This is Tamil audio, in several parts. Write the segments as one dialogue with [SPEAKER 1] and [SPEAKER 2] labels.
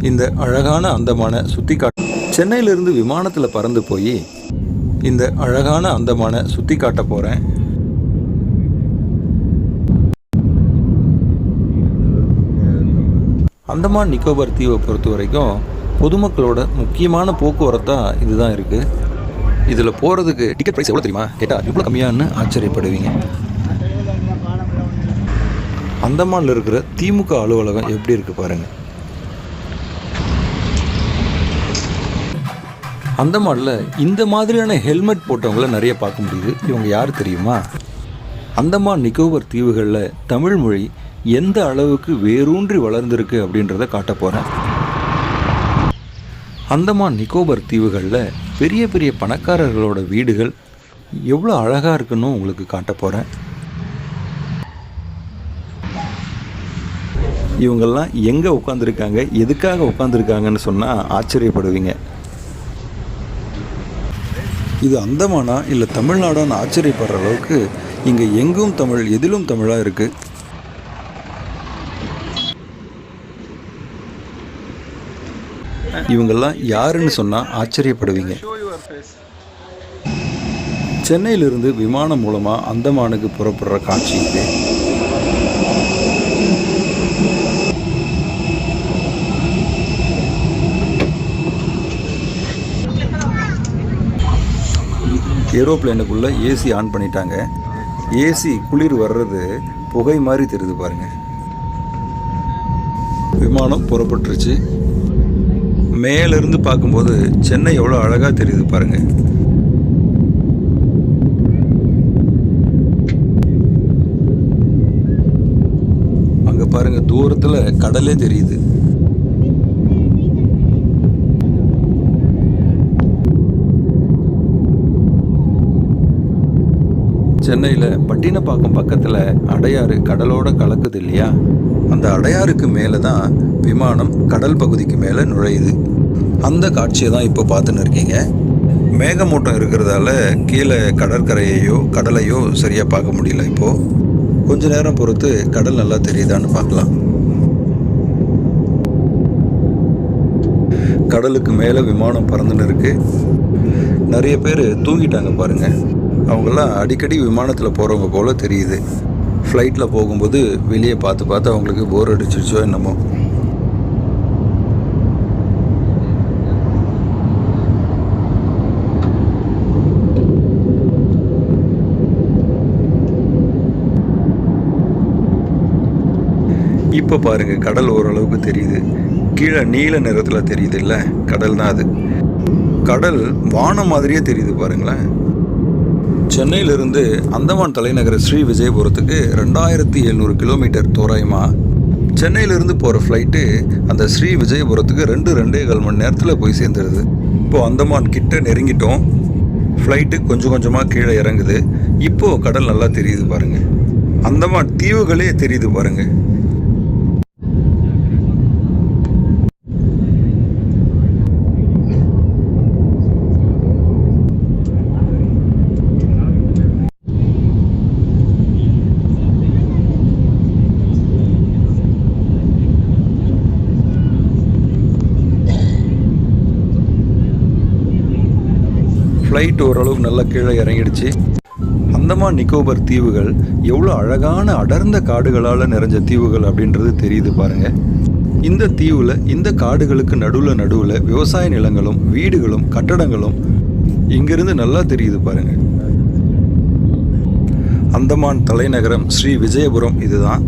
[SPEAKER 1] இந்த அழகான அந்தமான சுற்றி காட்ட சென்னையிலிருந்து விமானத்தில் பறந்து போய் இந்த அழகான அந்தமான சுற்றி காட்ட போகிறேன். அந்தமான் நிக்கோபார் தீவை பொறுத்த வரைக்கும் பொதுமக்களோட முக்கியமான போக்குவரத்தாக இதுதான் இருக்குது. இதில் போகிறதுக்கு டிக்கெட் ப்ரைஸ் எவ்வளோ தெரியுமா? கேட்டால் இவ்வளோ கம்மியான்னு ஆச்சரியப்படுவீங்க. அந்தமானில் இருக்கிற திமுக அலுவலகம் எப்படி இருக்குது பாருங்கள். அந்தமானில் இந்த மாதிரியான ஹெல்மெட் போட்டவங்கள நிறைய பார்க்க முடியுது. இவங்க யார் தெரியுமா? அந்தமான் நிக்கோபார் தீவுகளில் தமிழ் மொழி எந்த அளவுக்கு வேரூன்றி வளர்ந்துருக்கு அப்படின்றத காட்ட போகிறேன். அந்தமான் நிக்கோபார் தீவுகளில் பெரிய பெரிய பணக்காரர்களோட வீடுகள் எவ்வளோ அழகாக இருக்குன்னு உங்களுக்கு காட்ட போகிறேன். இவங்கெல்லாம் எங்கே உட்காந்துருக்காங்க, எதுக்காக உட்காந்துருக்காங்கன்னு சொன்னால் ஆச்சரியப்படுவீங்க. இது அந்தமானா இல்லை தமிழ்நாடான்னு ஆச்சரியப்படுற அளவுக்கு இங்கே எங்கும் தமிழ், எதிலும் தமிழாக இருக்குது. இவங்கெல்லாம் யாருன்னு சொன்னால் ஆச்சரியப்படுவீங்க. சென்னையிலிருந்து விமானம் மூலமாக அந்தமானுக்கு புறப்படுற காட்சி இது. ஏரோப்ளேனுக்குள்ளே ஏசி ஆன் பண்ணிட்டாங்க. ஏசி குளிர் வர்றது புகை மாதிரி தெரியுது பாருங்கள். விமானம் புறப்பட்டுருச்சு. மேலிருந்து பார்க்கும்போது சென்னை எவ்வளோ அழகாக தெரியுது பாருங்கள். அங்கே பாருங்கள், தூரத்தில் கடலே தெரியுது. சென்னையில் பட்டினப்பாக்கம் பக்கத்தில் அடையாறு கடலோட கலக்குது இல்லையா? அந்த அடையாறுக்கு மேலே தான் விமானம் கடல் பகுதிக்கு மேலே நுழையுது. அந்த காட்சியை தான் இப்போ பார்த்துன்னு இருக்கீங்க. மேகமூட்டம் இருக்கிறதால கீழே கடற்கரையையோ கடலையோ சரியாக பார்க்க முடியல. இப்போது கொஞ்ச நேரம் பொறுத்து கடல் நல்லா தெரியுதான்னு பார்க்கலாம். கடலுக்கு மேலே விமானம் பறந்துன்னு இருக்கு. நிறைய பேர் தூங்கிட்டாங்க பாருங்கள். அவங்களாம் அடிக்கடி விமானத்தில் போகிறவங்க போல் தெரியுது. ஃப்ளைட்டில் போகும்போது வெளியே பார்த்து பார்த்து அவங்களுக்கு போர் அடிச்சிருச்சோ என்னமோ. இப்போ பாருங்கள், கடல் ஓரளவுக்கு தெரியுது. கீழே நீல நிறத்தில் தெரியுது இல்லை, கடல் தான் அது. கடல் வானம் மாதிரியே தெரியுது பாருங்களேன். சென்னையிலிருந்து அந்தமான் தலைநகர் ஸ்ரீ விஜயபுரத்துக்கு 2700 கிலோமீட்டர் தோராயமாக. சென்னையிலிருந்து போகிற ஃப்ளைட்டு அந்த ஸ்ரீ விஜயபுரத்துக்கு 2-2.25 மணி நேரத்தில் போய் சேர்ந்துருது. இப்போது அந்தமான் கிட்ட நெருங்கிட்டோம். ஃப்ளைட்டு கொஞ்சம் கொஞ்சமாக கீழே இறங்குது. இப்போது கடல் நல்லா தெரியுது பாருங்கள். அந்தமான் தீவுகளே தெரியுது பாருங்கள். ஃப்ளைட் ஓரளவுக்கு நல்லா கீழே இறங்கிடுச்சு. அந்தமான் நிக்கோபார் தீவுகள் எவ்வளோ அழகான அடர்ந்த காடுகளால் நிறைஞ்ச தீவுகள் அப்படின்றது தெரியுது பாருங்கள். இந்த தீவில் இந்த காடுகளுக்கு நடுவில் விவசாய நிலங்களும் வீடுகளும் கட்டடங்களும் இங்கிருந்து நல்லா தெரியுது பாருங்கள். அந்தமான் தலைநகரம் ஸ்ரீ விஜயபுரம் இதுதான்.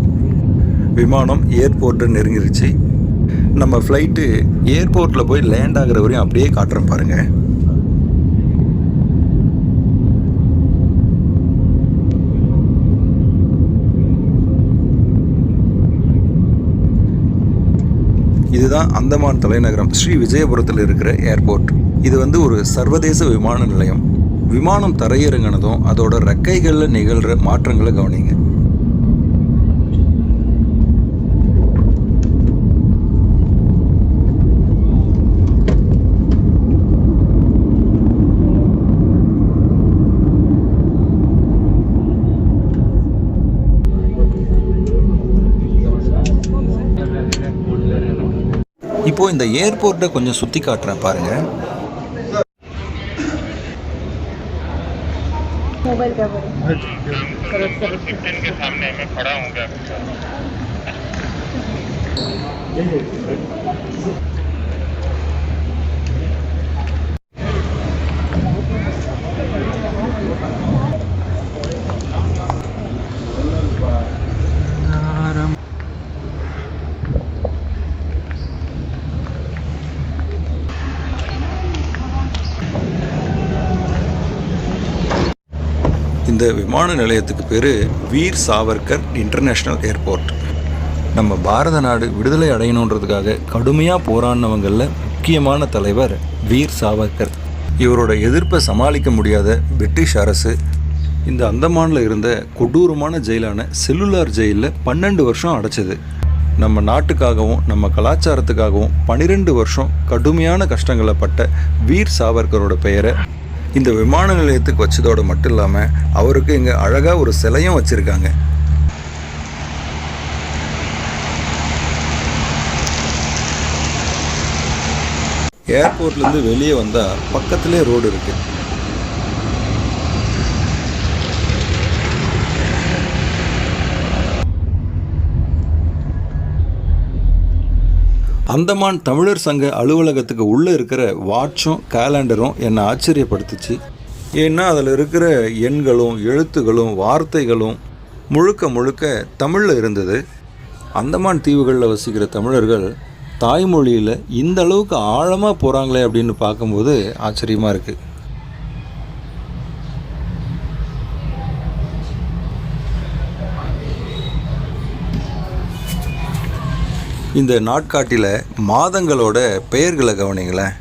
[SPEAKER 1] விமானம் ஏர்போர்ட்டை நெருங்கிருச்சு. நம்ம ஃப்ளைட்டு ஏர்போர்ட்டில் போய் லேண்ட் ஆகிற வரையும் அப்படியே காட்டுறோம் பாருங்கள். இதுதான் அந்தமான் தலைநகரம் ஸ்ரீ விஜயபுரத்தில் இருக்கிற ஏர்போர்ட். இது ஒரு சர்வதேச விமான நிலையம். விமானம் தரையிறங்கினதும் அதோட ரெக்கைகளில் நிகழ்கிற மாற்றங்களை கவனிங்க. இப்போது இந்த ஏர்போர்ட்டை கொஞ்சம் சுற்றி காட்டுறேன் பாருங்கள்.
[SPEAKER 2] मोबाइल क्या
[SPEAKER 3] के सामने मैं खड़ा हूँ क्या?
[SPEAKER 1] இந்த விமான நிலையத்துக்கு பேர் வீர் சாவர்கர் இன்டர்நேஷ்னல் ஏர்போர்ட். நம்ம பாரத நாடு விடுதலை அடையணுன்றதுக்காக கடுமையாக போராடினவங்களில் முக்கியமான தலைவர் வீர் சாவர்கர். இவரோட எதிர்ப்பை சமாளிக்க முடியாத பிரிட்டிஷ் அரசு இந்த அந்தமானில் இருந்த கொடூரமான ஜெயிலான செல்லுலார் ஜெயிலில் 12 வருஷம் அடைச்சது. நம்ம நாட்டுக்காகவும் நம்ம கலாச்சாரத்துக்காகவும் 12 வருஷம் கடுமையான கஷ்டங்களை பட்ட வீர் சாவர்கரோட பெயரை இந்த விமான நிலையத்துக்கு வச்சதோடு மட்டும் இல்லாமல் அவருக்கு இங்கே அழகாக ஒரு சிலையும் வச்சுருக்காங்க. ஏர்போர்ட்லேருந்து வெளியே வந்தால் பக்கத்துலேயே ரோடு இருக்குது. அந்தமான் தமிழர் சங்க அலுவலகத்துக்கு உள்ளே இருக்கிற வாட்சும் கேலண்டரும் என்னை ஆச்சரியப்படுத்துச்சு. ஏன்னா அதில் இருக்கிற எண்களும் எழுத்துகளும் வார்த்தைகளும் முழுக்க முழுக்க தமிழில் இருந்தது. அந்தமான் தீவுகளில் வசிக்கிற தமிழர்கள் தாய்மொழியில் இந்த அளவுக்கு ஆழமாக போகிறாங்களே அப்படின்னு பார்க்கும்போது ஆச்சரியமாக இருக்குது. இந்த நாட்காட்டியில் மாதங்களோட பெயர்களை கவனிங்களேன்.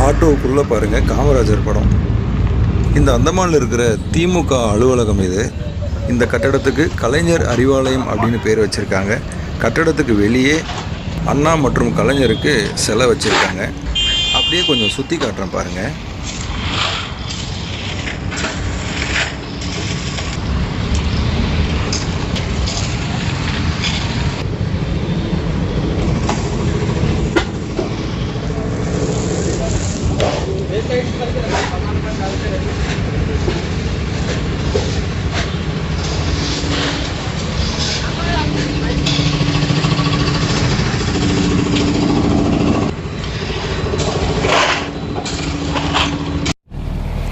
[SPEAKER 1] ஆட்டோவுக்குள்ளே பாருங்கள் காமராஜர் படம். இந்த அந்தமானில் இருக்கிற திமுக அலுவலகம் இது. இந்த கட்டடத்துக்கு கலைஞர் அறிவாலயம் அப்படின்னு பேர் வச்சுருக்காங்க. கட்டடத்துக்கு வெளியே அண்ணா மற்றும் கலைஞருக்கு சிலை வச்சுருக்காங்க. அப்படியே கொஞ்சம் சுற்றி காட்டுறேன் பாருங்கள்.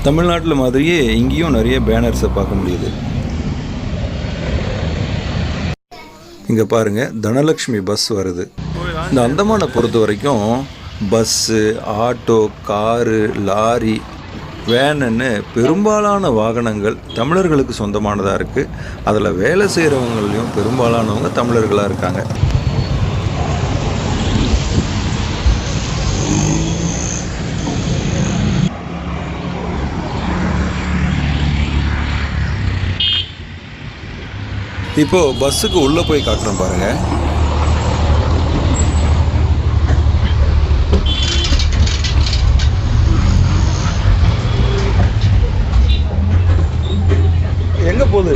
[SPEAKER 1] தமிழ்நாட்டில் மாதிரியே இங்கேயும் நிறைய பேனர்ஸை பார்க்க முடியுது. இங்கே பாருங்கள், தனலக்ஷ்மி பஸ் வருது. இந்த அந்தமானை பொறுத்த வரைக்கும் பஸ்ஸு, ஆட்டோ, காரு, லாரி, வேனுன்னு பெரும்பாலான வாகனங்கள் தமிழர்களுக்கு சொந்தமானதாக இருக்குது. அதில் வேலை செய்கிறவங்களையும் பெரும்பாலானவங்க தமிழர்களாக இருக்காங்க. இப்போது பஸ்ஸுக்கு உள்ளே போய் காட்டுறோம் பாருங்கள். எங்கே போகுது?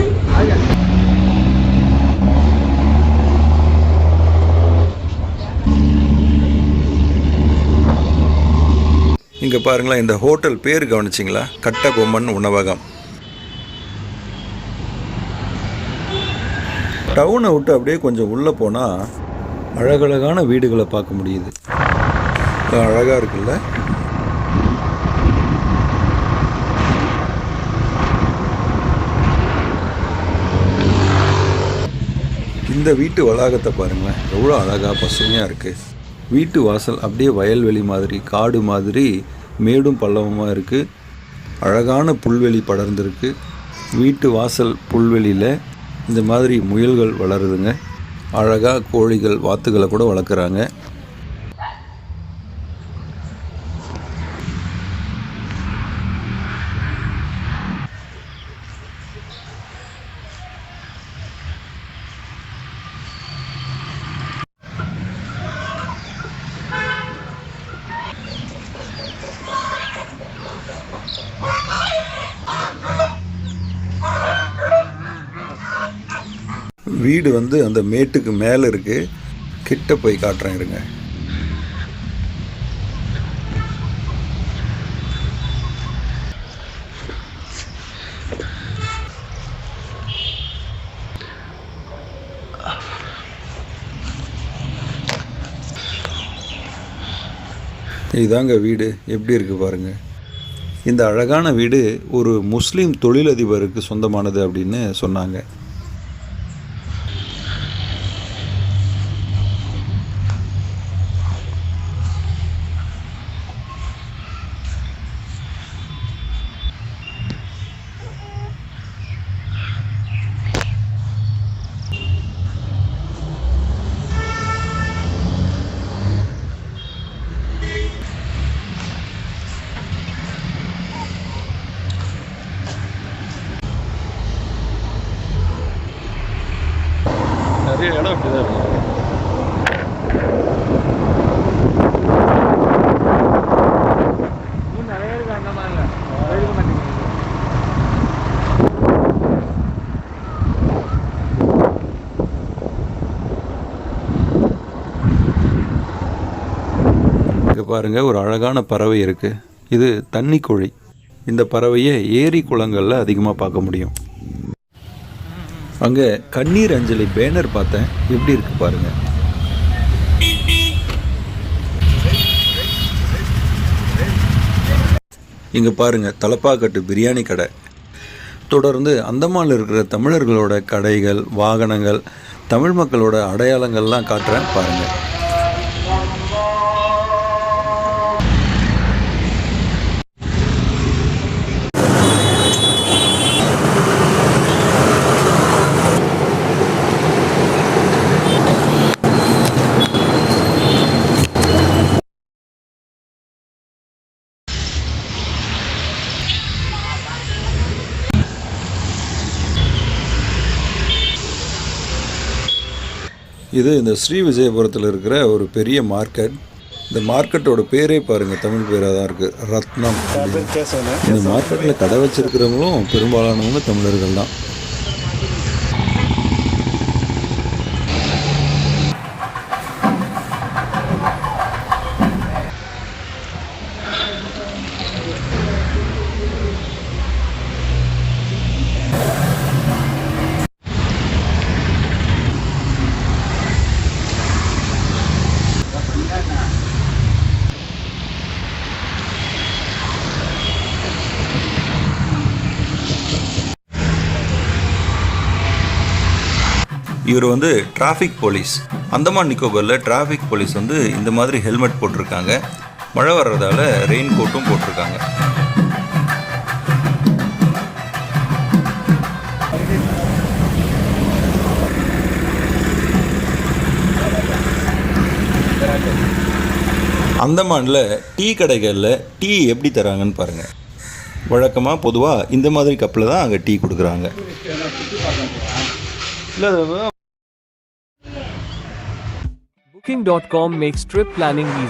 [SPEAKER 1] இங்கே பாருங்களேன், இந்த ஹோட்டல் பேர் கவனிச்சிங்களா? கட்டபொம்மன் உணவகம். டவுனை விட்டு அப்படியே கொஞ்சம் உள்ளே போனால் அழகழகான வீடுகளை பார்க்க முடியுது. அழகாக இருக்குல்ல? இந்த வீட்டு வளாகத்தை பாருங்களேன், எவ்வளோ அழகாக பசுமையாக இருக்குது. வீட்டு வாசல் அப்படியே வயல்வெளி மாதிரி, காடு மாதிரி மேடும் பள்ளமுமாக இருக்குது. அழகான புல்வெளி படர்ந்துருக்கு. வீட்டு வாசல் புல்வெளியில் இந்த மாதிரி முயல்கள் வளருதுங்க. அழகாக கோழிகள், வாத்துகளை கூட வளர்க்குறாங்க. வீடு வந்து அந்த மேட்டுக்கு மேலே இருக்குது. கிட்ட போய் காட்டுறேன் இருங்க. இதாங்க வீடு, எப்படி இருக்குது பாருங்கள். இந்த அழகான வீடு ஒரு முஸ்லீம் தொழிலதிபருக்கு சொந்தமானது அப்படின்னு சொன்னாங்க. நிறைய இடம் அப்படி தான் இருக்குது. நிறைய இருக்கு அந்த மாதிரி எழுத மாட்டேங்குது. இங்கே பாருங்கள், ஒரு அழகான பறவை இருக்குது. இது தண்ணிக்கோழி. இந்த பறவையை ஏரி குளங்களில் அதிகமாக பார்க்க முடியும். அங்கே கண்ணீர் அஞ்சலி பேனர் பார்த்தேன், எப்படி இருக்கு பாருங்க. இங்கே பாருங்க, தலப்பாக்கட்டு பிரியாணி கடை. தொடர்ந்து அந்தமானில் இருக்கிற தமிழர்களோட கடைகள், வாகனங்கள், தமிழ் மக்களோட அடையாளங்கள்லாம் காட்டுறேன் பாருங்கள். இது இந்த ஸ்ரீ விஜயபுரத்தில் இருக்கிற ஒரு பெரிய மார்க்கெட். இந்த மார்க்கெட்டோட பேரே பாருங்கள், தமிழ் பேராக தான் இருக்குது, ரத்னம். இந்த மார்க்கெட்டில் கடை வச்சிருக்கிறவங்களும் பெரும்பாலானவங்க தமிழர்கள் தான். இவர் வந்து டிராஃபிக் போலீஸ். அந்தமான் நிக்கோபரில் டிராஃபிக் போலீஸ் வந்து இந்த மாதிரி ஹெல்மெட் போட்டிருக்காங்க. மழை வர்றதால ரெயின் கோட்டும் போட்டிருக்காங்க. அந்தமானில் டீ கடைகளில் டீ எப்படி தராங்கன்னு பாருங்கள். வழக்கமாக பொதுவாக இந்த மாதிரி கப்பில் தான் அங்கே டீ கொடுக்குறாங்க.
[SPEAKER 2] Booking.com makes trip planning easy.